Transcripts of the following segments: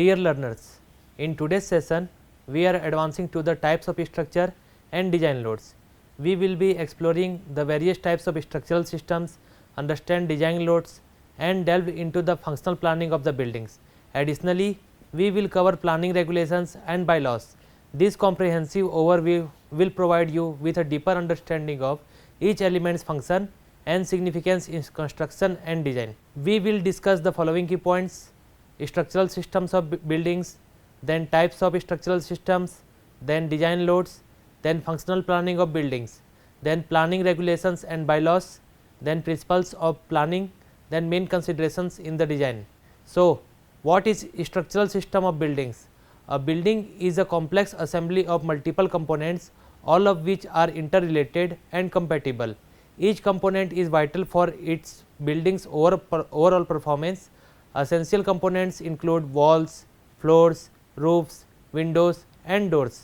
Dear learners, in today's session we are advancing to the types of structure and design loads. We will be exploring the various types of structural systems, understand design loads and delve into the functional planning of the buildings. Additionally, we will cover planning regulations and bylaws. This comprehensive overview will provide you with a deeper understanding of each element's function and significance in construction and design. We will discuss the following key points: structural systems of buildings, then types of structural systems, then design loads, then functional planning of buildings, then planning regulations and bylaws, then principles of planning, then main considerations in the design. So, what is structural system of buildings? A building is a complex assembly of multiple components, all of which are interrelated and compatible. Each component is vital for its building's overall performance. Essential components include walls, floors, roofs, windows and doors.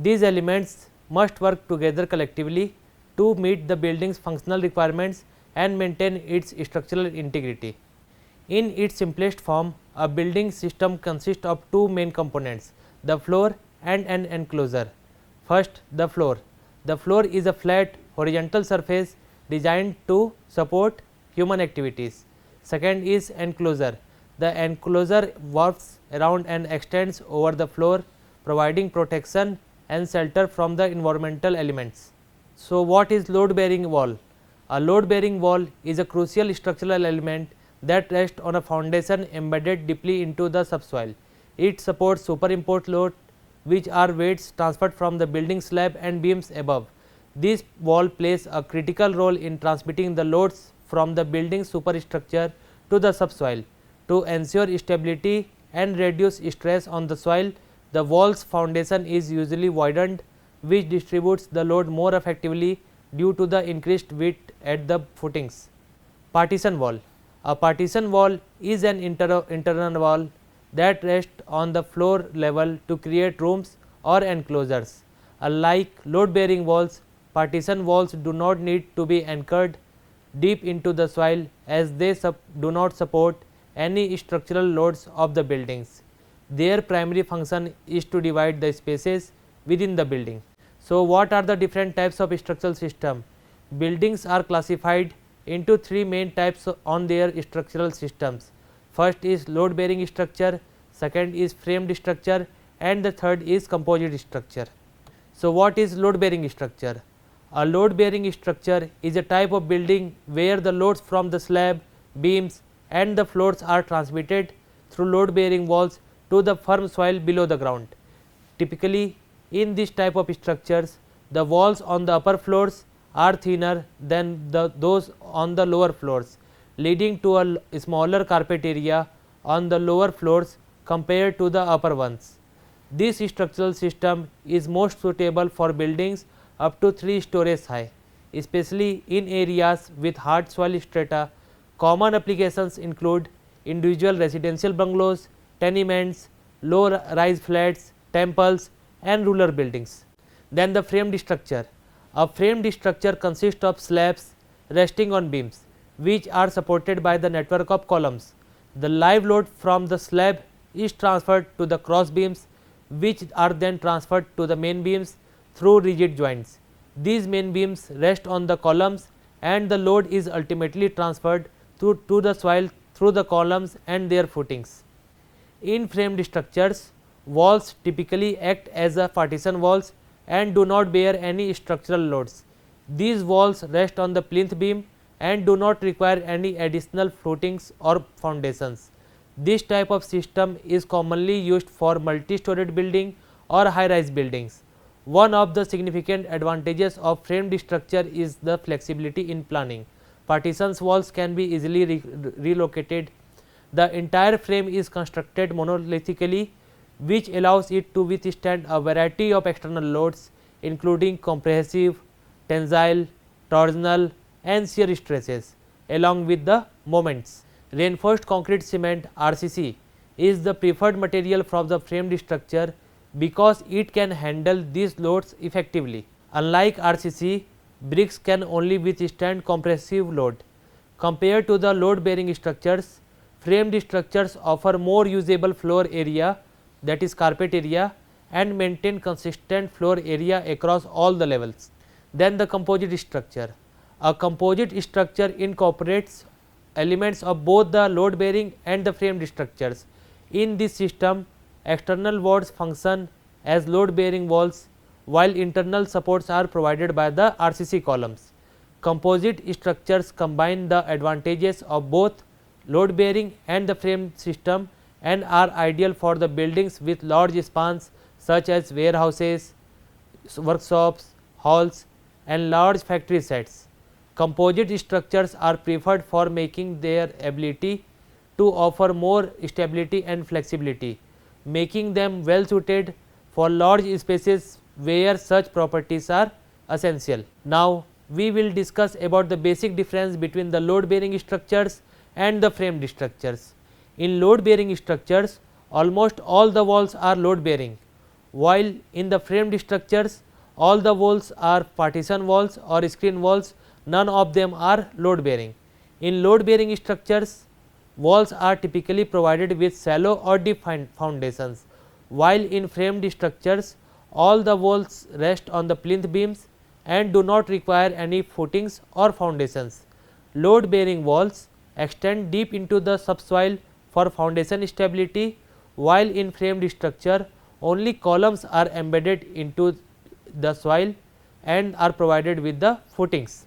These elements must work together collectively to meet the building's functional requirements and maintain its structural integrity. In its simplest form, a building system consists of two main components, the floor and an enclosure. First, the floor. The floor is a flat horizontal surface designed to support human activities. Second is enclosure. The enclosure wraps around and extends over the floor, providing protection and shelter from the environmental elements. So, what is load bearing wall? A load bearing wall is a crucial structural element that rests on a foundation embedded deeply into the subsoil. It supports superimposed load, which are weights transferred from the building slab and beams above. This wall plays a critical role in transmitting the loads from the building superstructure to the subsoil. To ensure stability and reduce stress on the soil, the wall's foundation is usually widened, which distributes the load more effectively due to the increased width at the footings. Partition wall. A partition wall is an internal wall that rests on the floor level to create rooms or enclosures. Unlike load bearing walls, partition walls do not need to be anchored deep into the soil, as they do not support any structural loads of the buildings. Their primary function is to divide the spaces within the building. So, what are the different types of structural system? Buildings are classified into three main types on their structural systems. First is load bearing structure, second is framed structure and the third is composite structure. So, what is load bearing structure? A load bearing structure is a type of building where the loads from the slab, beams and the floors are transmitted through load bearing walls to the firm soil below the ground. Typically, in this type of structures, the walls on the upper floors are thinner than those on the lower floors, leading to a smaller carpet area on the lower floors compared to the upper ones. This structural system is most suitable for buildings up to 3 stories high, especially in areas with hard soil strata. Common applications include individual residential bungalows, tenements, low rise flats, temples and rural buildings. Then the framed structure. A framed structure consists of slabs resting on beams, which are supported by the network of columns. The live load from the slab is transferred to the cross beams, which are then transferred to the main beams through rigid joints. These main beams rest on the columns and the load is ultimately transferred to the soil through the columns and their footings. In framed structures, walls typically act as a partition walls and do not bear any structural loads. These walls rest on the plinth beam and do not require any additional footings or foundations. This type of system is commonly used for multi-storied building or high-rise buildings. One of the significant advantages of framed structure is the flexibility in planning. Partition walls can be easily relocated. The entire frame is constructed monolithically, which allows it to withstand a variety of external loads, including compressive, tensile, torsional and shear stresses, along with the moments. Reinforced concrete cement (RCC) is the preferred material for the framed structure because it can handle these loads effectively. Unlike RCC, bricks can only withstand compressive load. Compared to the load bearing structures, framed structures offer more usable floor area, that is carpet area, and maintain consistent floor area across all the levels. Then the composite structure. A composite structure incorporates elements of both the load bearing and the framed structures. In this system, external walls function as load bearing walls, while internal supports are provided by the RCC columns. Composite structures combine the advantages of both load bearing and the frame system and are ideal for the buildings with large spans such as warehouses, workshops, halls, and large factory sites. Composite structures are preferred for making their ability to offer more stability and flexibility, making them well suited for large spaces where such properties are essential. Now, we will discuss about the basic difference between the load bearing structures and the framed structures. In load bearing structures, almost all the walls are load bearing, while in the framed structures, all the walls are partition walls or screen walls, none of them are load bearing. In load bearing structures, walls are typically provided with shallow or deep foundations, while in framed structures, all the walls rest on the plinth beams and do not require any footings or foundations. Load bearing walls extend deep into the subsoil for foundation stability, while in framed structure only columns are embedded into the soil and are provided with the footings.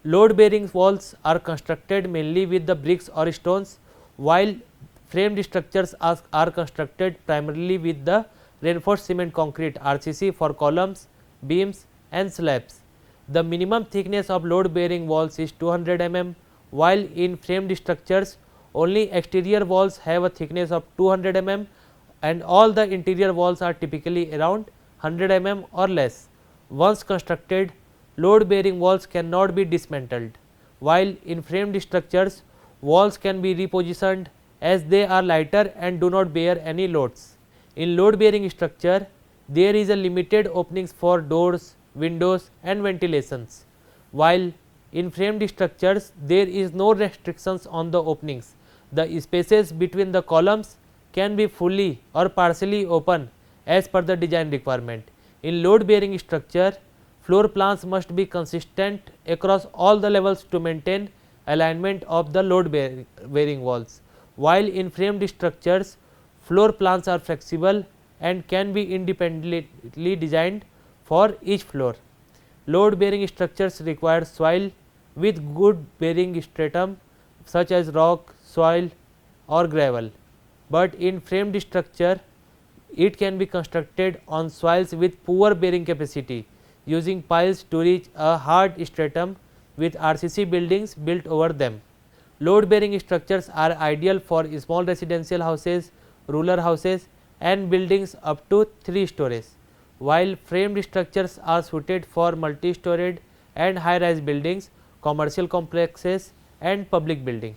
Load bearing walls are constructed mainly with the bricks or stones, while framed structures are constructed primarily with the reinforced cement concrete RCC for columns, beams and slabs. The minimum thickness of load bearing walls is 200 mm, while in framed structures only exterior walls have a thickness of 200 mm and all the interior walls are typically around 100 mm or less. Once constructed, load bearing walls cannot be dismantled, while in framed structures walls can be repositioned as they are lighter and do not bear any loads. In load bearing structure, there is a limited openings for doors, windows and ventilations, while in framed structures there is no restrictions on the openings. The spaces between the columns can be fully or partially open as per the design requirement. In load bearing structure, floor plans must be consistent across all the levels to maintain alignment of the load bearing walls, while in framed structures floor plans are flexible and can be independently designed for each floor. Load bearing structures require soil with good bearing stratum such as rock, soil or gravel, but in framed structure it can be constructed on soils with poor bearing capacity using piles to reach a hard stratum with RCC buildings built over them. Load bearing structures are ideal for small residential houses, rural houses and buildings up to 3 stories, while framed structures are suited for multi-storied and high-rise buildings, commercial complexes and public building.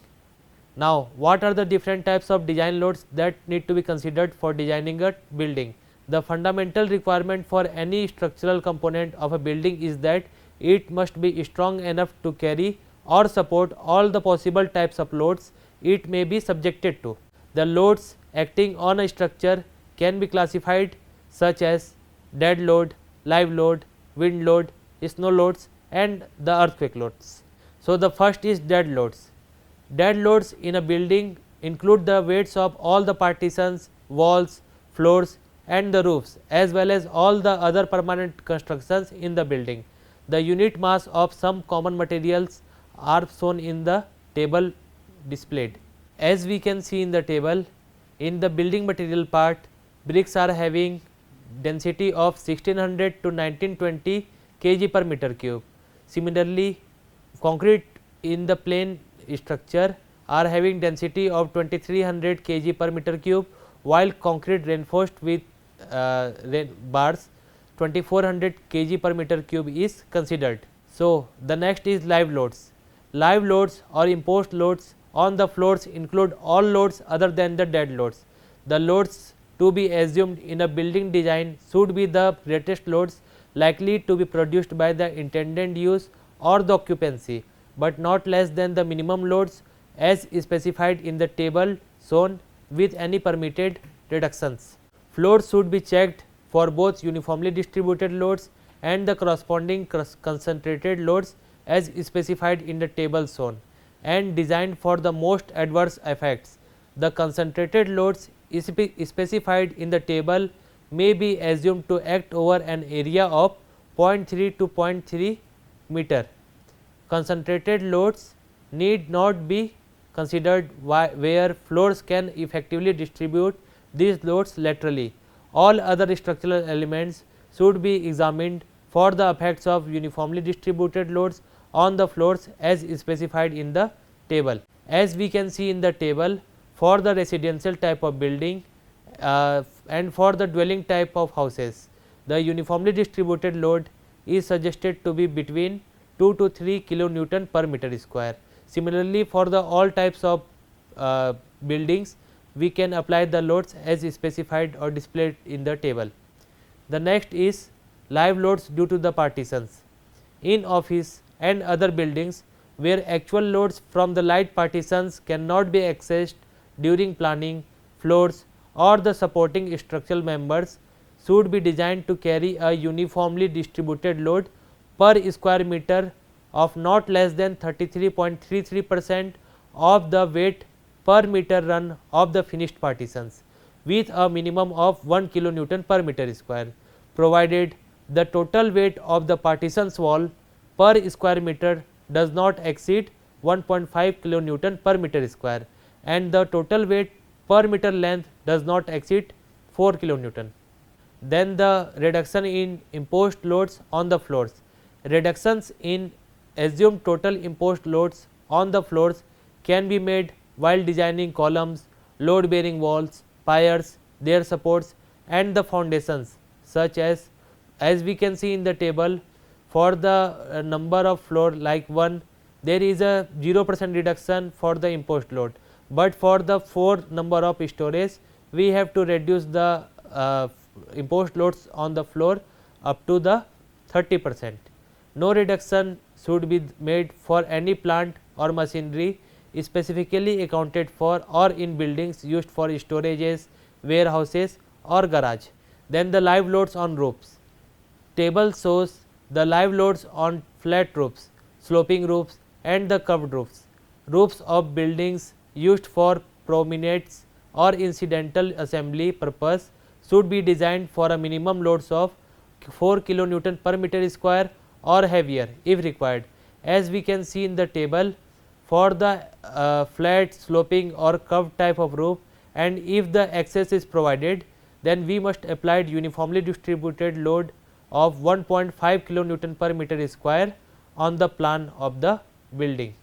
Now, what are the different types of design loads that need to be considered for designing a building? The fundamental requirement for any structural component of a building is that it must be strong enough to carry or support all the possible types of loads it may be subjected to. The loads acting on a structure can be classified such as dead load, live load, wind load, snow loads and the earthquake loads. So, the first is dead loads. Dead loads in a building include the weights of all the partitions, walls, floors and the roofs as well as all the other permanent constructions in the building. The unit mass of some common materials are shown in the table displayed. As we can see in the table, in the building material part, bricks are having density of 1600 to 1920 kg per meter cube. Similarly, concrete in the plain structure are having density of 2300 kg per meter cube, while concrete reinforced with bars 2400 kg per meter cube is considered. So, the next is live loads. Live loads or imposed loads on the floors include all loads other than the dead loads. The loads to be assumed in a building design should be the greatest loads likely to be produced by the intended use or the occupancy, but not less than the minimum loads as specified in the table shown with any permitted reductions. Floors should be checked for both uniformly distributed loads and the corresponding concentrated loads as specified in the table shown, and designed for the most adverse effects. The concentrated loads specified in the table may be assumed to act over an area of 0.3 to 0.3 meter. Concentrated loads need not be considered where floors can effectively distribute these loads laterally. All other structural elements should be examined for the effects of uniformly distributed loads on the floors as specified in the table. As we can see in the table, for the residential type of building and for the dwelling type of houses, the uniformly distributed load is suggested to be between 2 to 3 kilonewton per meter square. Similarly, for the all types of buildings, we can apply the loads as specified or displayed in the table. The next is live loads due to the partitions. In office and other buildings where actual loads from the light partitions cannot be accessed during planning, floors or the supporting structural members should be designed to carry a uniformly distributed load per square meter of not less than 33.33% of the weight per meter run of the finished partitions, with a minimum of 1 kilonewton per meter square, provided the total weight of the partitions wall per square meter does not exceed 1.5 kilonewton per meter square and the total weight per meter length does not exceed 4 kilonewton. Then the reduction in imposed loads on the floors. Reductions in assumed total imposed loads on the floors can be made while designing columns, load bearing walls, piers, their supports and the foundations, such as we can see in the table. For the number of floor like 1, there is a 0% reduction for the imposed load, but for the 4 number of storage we have to reduce the imposed loads on the floor up to the 30%. No reduction should be made for any plant or machinery specifically accounted for or in buildings used for storages, warehouses or garage. Then the live loads on roofs. Table shows the live loads on flat roofs, sloping roofs and the curved roofs. Roofs of buildings used for promenades or incidental assembly purpose should be designed for a minimum loads of 4 kilonewton per meter square or heavier if required. As we can see in the table, for the flat, sloping or curved type of roof, and if the access is provided, then we must apply uniformly distributed load of 1.5 kilonewton per meter square on the plan of the building.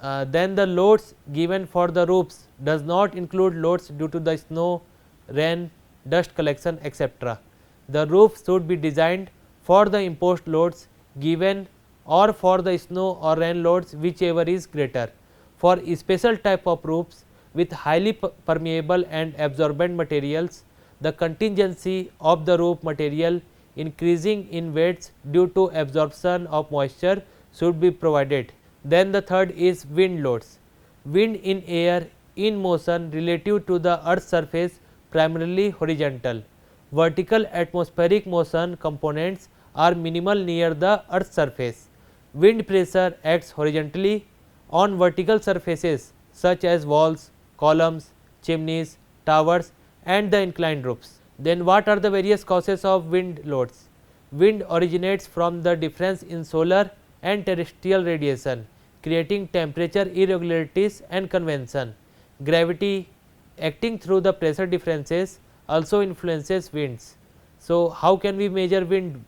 Then the loads given for the roofs does not include loads due to the snow, rain, dust collection, etc. The roof should be designed for the imposed loads given or for the snow or rain loads, whichever is greater. For special type of roofs with highly permeable and absorbent materials, the contingency of the roof material increasing in weights due to absorption of moisture should be provided. Then the third is wind loads. Wind in air in motion relative to the earth's surface, primarily horizontal. Vertical atmospheric motion components are minimal near the earth's surface. Wind pressure acts horizontally on vertical surfaces such as walls, columns, chimneys, towers and the inclined roofs. Then what are the various causes of wind loads? Wind originates from the difference in solar and terrestrial radiation, creating temperature irregularities and convection. Gravity acting through the pressure differences also influences winds. So, how can we measure wind?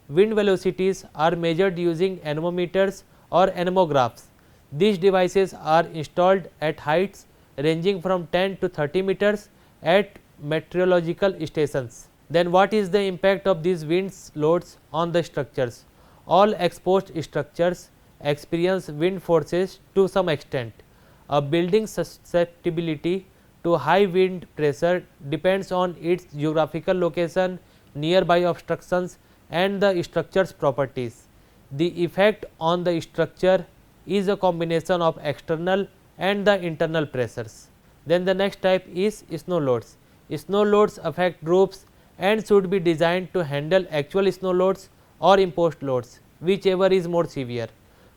Wind velocities are measured using anemometers or anemographs. These devices are installed at heights ranging from 10 to 30 meters at meteorological stations. Then what is the impact of these wind loads on the structures? All exposed structures experience wind forces to some extent. A building's susceptibility to high wind pressure depends on its geographical location, nearby obstructions and the structure's properties. The effect on the structure is a combination of external and the internal pressures. Then the next type is snow loads. Snow loads affect roofs and should be designed to handle actual snow loads or imposed loads, whichever is more severe.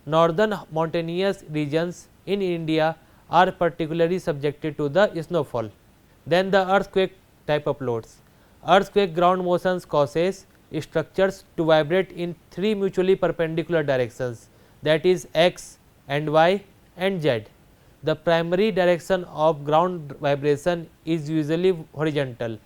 Northern mountainous regions in India are particularly subjected to the snowfall. Then the earthquake type of loads. Earthquake ground motions causes structures to vibrate in three mutually perpendicular directions, that is x and y and z. The primary direction of ground vibration is usually horizontal.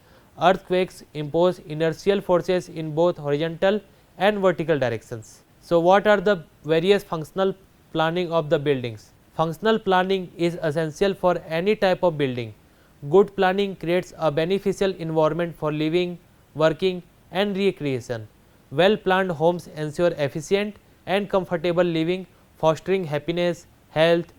Earthquakes impose inertial forces in both horizontal and vertical directions. So, what are the various functional planning of the buildings? Functional planning is essential for any type of building. Good planning creates a beneficial environment for living, working and recreation. Well planned homes ensure efficient and comfortable living, fostering happiness, health,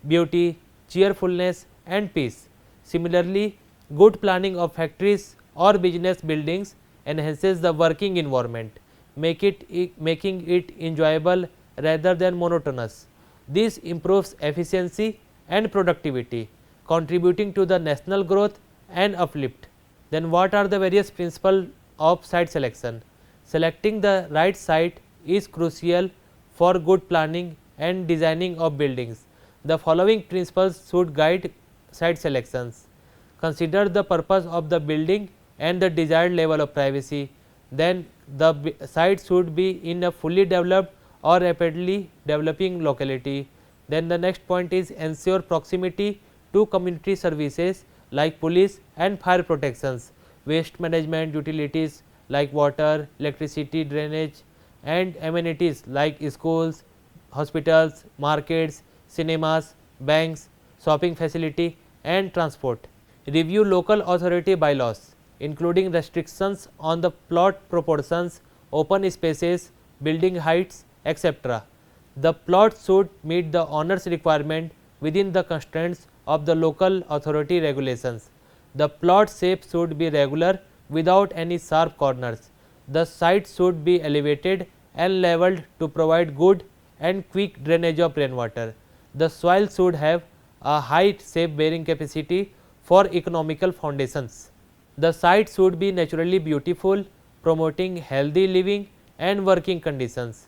beauty, cheerfulness and peace. Similarly, good planning of factories or business buildings enhances the working environment, making it enjoyable rather than monotonous. This improves efficiency and productivity, contributing to the national growth and uplift. Then what are the various principles of site selection? Selecting the right site is crucial for good planning and designing of buildings. The following principles should guide site selections. Consider the purpose of the building and the desired level of privacy. Then the site should be in a fully developed or rapidly developing locality. Then the next point is ensure proximity to community services like police and fire protections, waste management utilities like water, electricity, drainage and amenities like schools, hospitals, markets, cinemas, banks, shopping facility and transport. Review local authority bylaws, including restrictions on the plot proportions, open spaces, building heights, etc. The plot should meet the owner's requirement within the constraints of the local authority regulations. The plot shape should be regular without any sharp corners. The site should be elevated and levelled to provide good and quick drainage of rainwater. The soil should have a high shape bearing capacity for economical foundations. The site should be naturally beautiful, promoting healthy living and working conditions.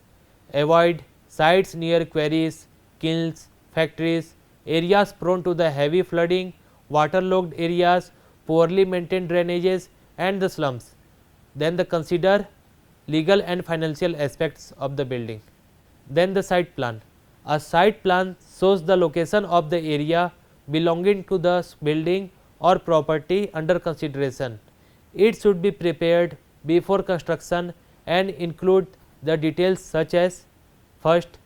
Avoid sites near quarries, kilns, factories, areas prone to the heavy flooding, waterlogged areas, poorly maintained drainages and the slums. Then the consider legal and financial aspects of the building. Then the site plan. A site plan shows the location of the area belonging to the building or property under consideration. It should be prepared before construction and include the details such as: first,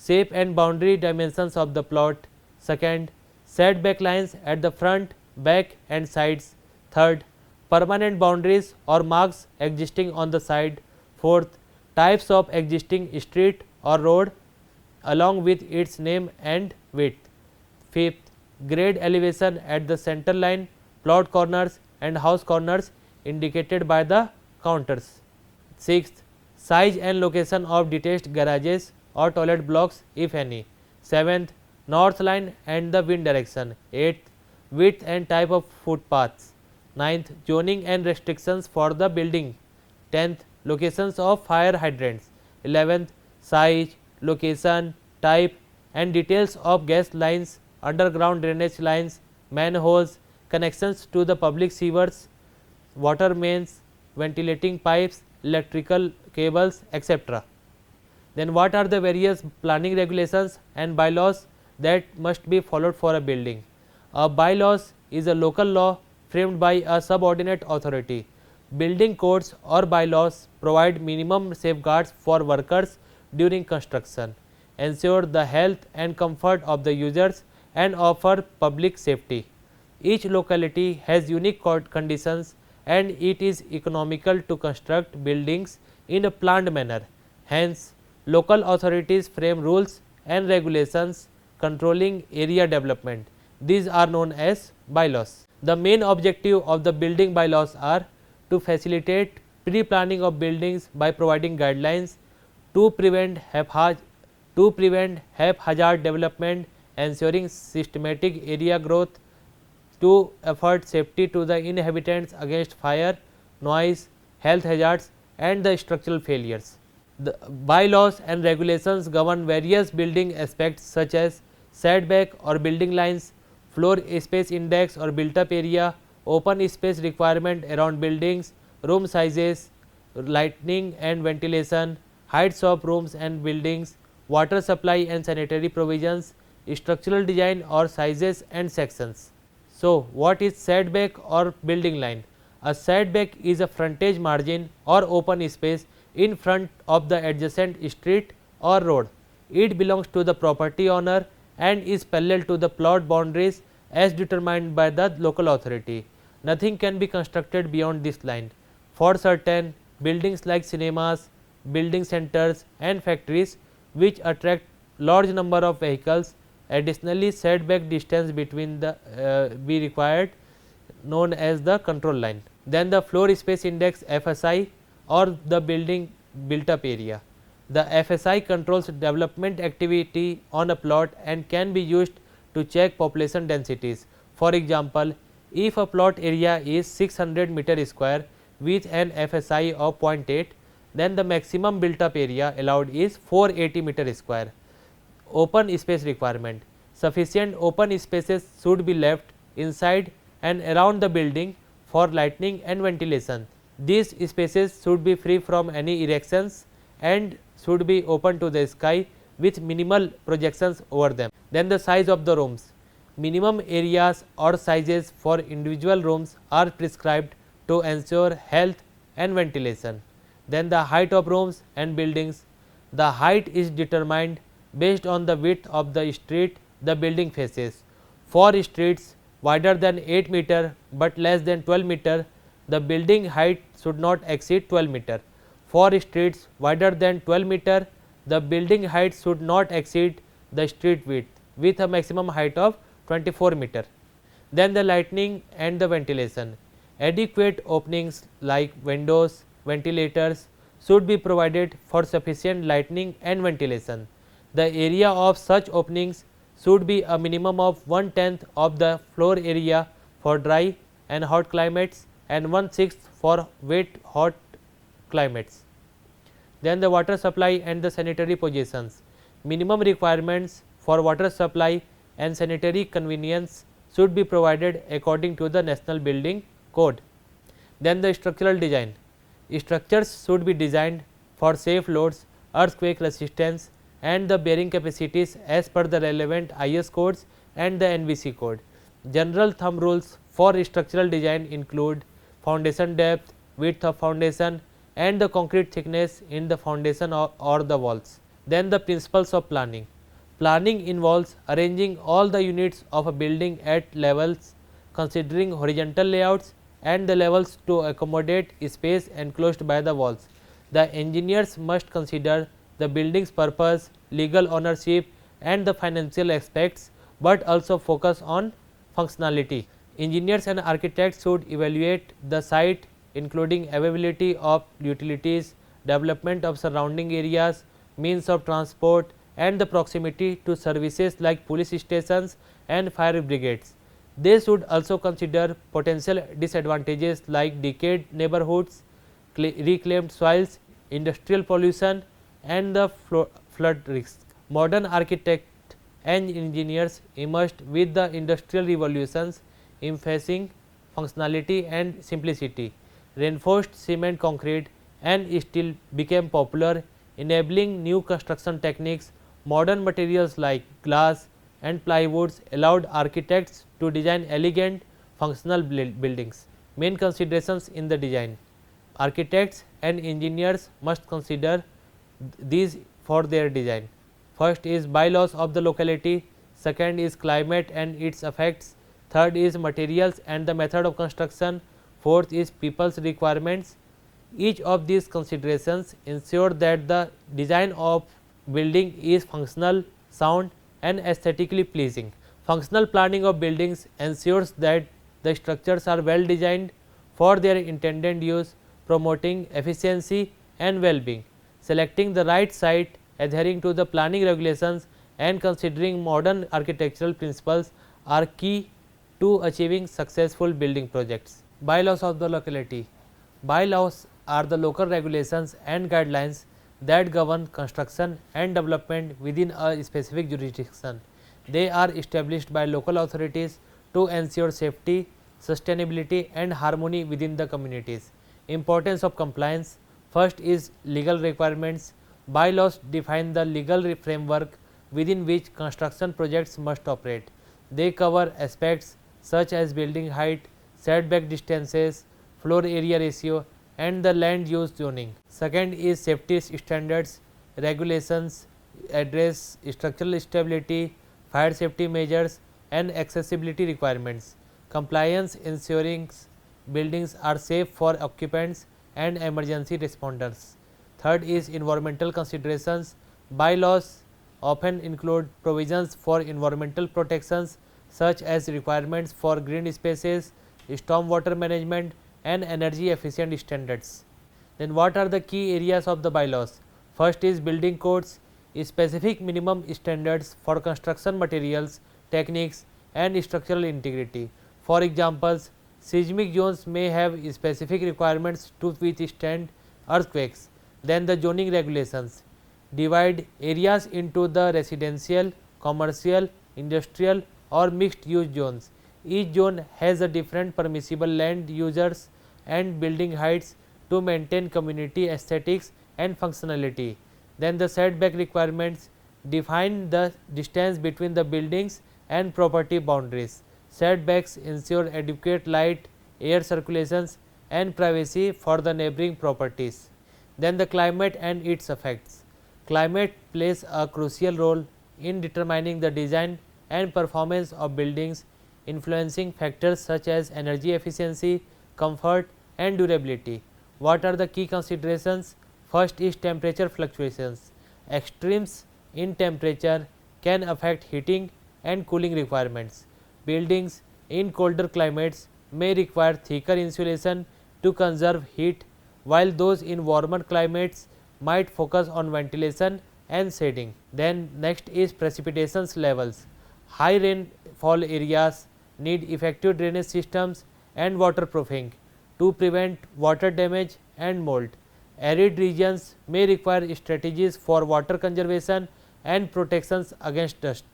shape and boundary dimensions of the plot; second, setback lines at the front, back and sides; third, permanent boundaries or marks existing on the side; fourth, types of existing street or road along with its name and width; fifth, grade elevation at the center line, plot corners and house corners indicated by the counters; sixth, size and location of detached garages or toilet blocks if any; seventh, north line and the wind direction; eighth, width and type of footpaths; ninth, zoning and restrictions for the building; 10th, locations of fire hydrants; 11th, size, location, type and details of gas lines, underground drainage lines, manholes, connections to the public sewers, water mains, ventilating pipes, electrical cables, etc. Then what are the various planning regulations and bylaws that must be followed for a building? A bylaws is a local law framed by a subordinate authority. Building codes or bylaws provide minimum safeguards for workers during construction, ensure the health and comfort of the users and offer public safety. Each locality has unique conditions and it is economical to construct buildings in a planned manner. Hence, local authorities frame rules and regulations controlling area development. These are known as bylaws. The main objective of the building bylaws are to facilitate pre-planning of buildings by providing guidelines, to prevent haphazard development ensuring systematic area growth to afford safety to the inhabitants against fire, noise, health hazards and the structural failures. The bylaws and regulations govern various building aspects such as setback or building lines, floor space index or built up area, open space requirement around buildings, room sizes, lighting and ventilation, heights of rooms and buildings, water supply and sanitary provisions, structural design or sizes and sections. So, what is setback or building line? A setback is a frontage margin or open space in front of the adjacent street or road. It belongs to the property owner and is parallel to the plot boundaries as determined by the local authority. Nothing can be constructed beyond this line. For certain buildings like cinemas, building centers and factories which attract large number of vehicles, additionally setback distance between the be required, known as the control line. Then the floor space index FSI or the building built up area. The FSI controls development activity on a plot and can be used to check population densities. For example, if a plot area is 600 meter square with an FSI of 0.8, then the maximum built up area allowed is 480 meter square. Open space requirement. Sufficient open spaces should be left inside and around the building for lighting and ventilation. These spaces should be free from any erections and should be open to the sky with minimal projections over them. Then the size of the rooms. Minimum areas or sizes for individual rooms are prescribed to ensure health and ventilation. Then the height of rooms and buildings. The height is determined based on the width of the street the building faces. For streets wider than 8 meter but less than 12 meter, the building height should not exceed 12 meter. For streets wider than 12 meter, the building height should not exceed the street width with a maximum height of 24 meter. Then the lighting and the ventilation. Adequate openings like windows, ventilators should be provided for sufficient lighting and ventilation. The area of such openings should be a minimum of 1/10 of the floor area for dry and hot climates and 1/6 for wet hot climates. Then the water supply and the sanitary positions. Minimum requirements for water supply and sanitary convenience should be provided according to the National Building Code. Then the structural design. Structures should be designed for safe loads, earthquake resistance and the bearing capacities as per the relevant IS codes and the NBC code. General thumb rules for structural design include foundation depth, width of foundation and the concrete thickness in the foundation or the walls. Then the principles of planning. Planning involves arranging all the units of a building at levels, considering horizontal layouts and the levels to accommodate space enclosed by the walls. The engineers must consider the building's purpose, legal ownership and the financial aspects, but also focus on functionality. Engineers and architects should evaluate the site including availability of utilities, development of surrounding areas, means of transport and the proximity to services like police stations and fire brigades. They should also consider potential disadvantages like decayed neighborhoods, reclaimed soils, industrial pollution and the flood risk. Modern architects and engineers emerged with the industrial revolutions emphasizing functionality and simplicity. Reinforced cement, concrete and steel became popular, enabling new construction techniques. Modern materials like glass and plywoods allowed architects to design elegant functional buildings. Main considerations in the design. Architects and engineers must consider these for their design. First is bylaws of the locality, second is climate and its effects, third is materials and the method of construction, fourth is people's requirements. Each of these considerations ensure that the design of building is functional, sound and aesthetically pleasing. Functional planning of buildings ensures that the structures are well designed for their intended use, promoting efficiency and well-being. Selecting the right site, adhering to the planning regulations and considering modern architectural principles are key to achieving successful building projects. Bylaws of the locality. Bylaws are the local regulations and guidelines that govern construction and development within a specific jurisdiction. They are established by local authorities to ensure safety, sustainability and harmony within the communities. Importance of compliance. First is legal requirements. Bylaws define the legal framework within which construction projects must operate. They cover aspects such as building height, setback distances, floor area ratio and the land use zoning. Second is safety standards, regulations address structural stability, fire safety measures and accessibility requirements. Compliance ensuring buildings are safe for occupants and emergency responders. Third is environmental considerations. Bylaws often include provisions for environmental protections such as requirements for green spaces, stormwater management and energy efficient standards. Then what are the key areas of the bylaws? First is building codes, specific minimum standards for construction materials, techniques and structural integrity. For examples, seismic zones may have specific requirements to withstand earthquakes. Then the zoning regulations divide areas into the residential, commercial, industrial or mixed use zones. Each zone has a different permissible land users and building heights to maintain community aesthetics and functionality. Then the setback requirements define the distance between the buildings and property boundaries. Setbacks ensure adequate light, air circulations and privacy for the neighboring properties. Then the climate and its effects. Climate plays a crucial role in determining the design and performance of buildings, influencing factors such as energy efficiency, comfort and durability. What are the key considerations? First is temperature fluctuations. Extremes in temperature can affect heating and cooling requirements. Buildings in colder climates may require thicker insulation to conserve heat, while those in warmer climates might focus on ventilation and shading. Then next is precipitation levels. High rainfall areas need effective drainage systems and waterproofing to prevent water damage and mold. Arid regions may require strategies for water conservation and protections against dust.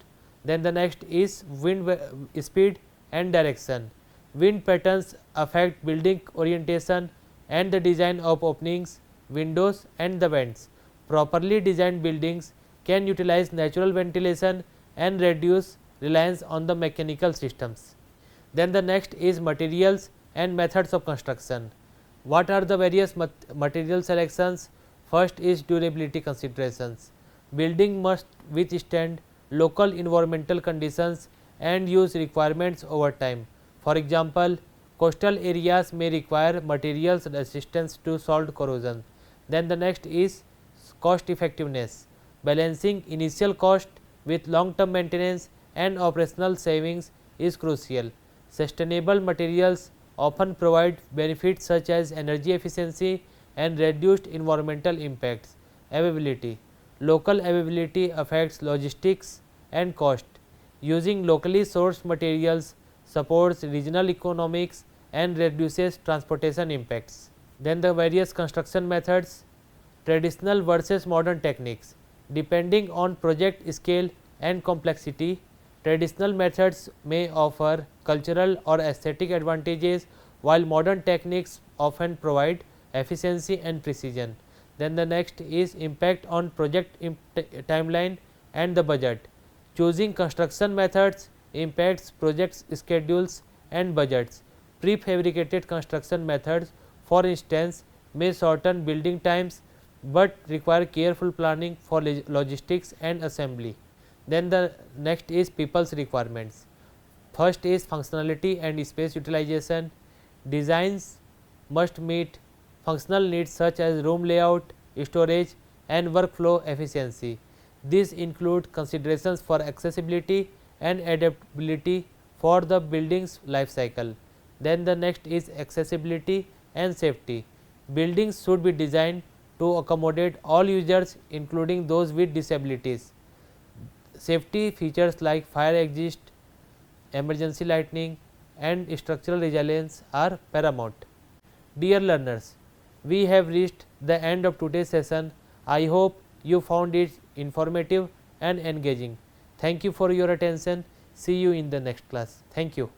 Then the next is wind speed and direction. Wind patterns affect building orientation and the design of openings, windows and the vents. Properly designed buildings can utilize natural ventilation and reduce reliance on the mechanical systems. Then the next is materials and methods of construction. What are the various material selections? First is durability considerations. Building must withstand local environmental conditions and use requirements over time. For example, coastal areas may require materials resistance to salt corrosion. Then the next is cost effectiveness. Balancing initial cost with long term maintenance and operational savings is crucial. Sustainable materials often provide benefits such as energy efficiency and reduced environmental impacts. Availability. Local availability affects logistics and cost. Using locally sourced materials supports regional economics and reduces transportation impacts. Then the various construction methods, traditional versus modern techniques. Depending on project scale and complexity, traditional methods may offer cultural or aesthetic advantages, while modern techniques often provide efficiency and precision. Then the next is impact on project timeline and the budget. Choosing construction methods impacts project schedules and budgets. Prefabricated construction methods, for instance, may shorten building times, but require careful planning for logistics and assembly. Then the next is people's requirements. First is functionality and space utilization. Designs must meet functional needs such as room layout, storage and workflow efficiency. These include considerations for accessibility and adaptability for the building's life cycle. Then the next is accessibility and safety. Buildings should be designed to accommodate all users, including those with disabilities. safety features like fire exit, emergency lighting and structural resilience are paramount. Dear learners, we have reached the end of today's session. I hope you found it informative and engaging. Thank you for your attention. See you in the next class. Thank you.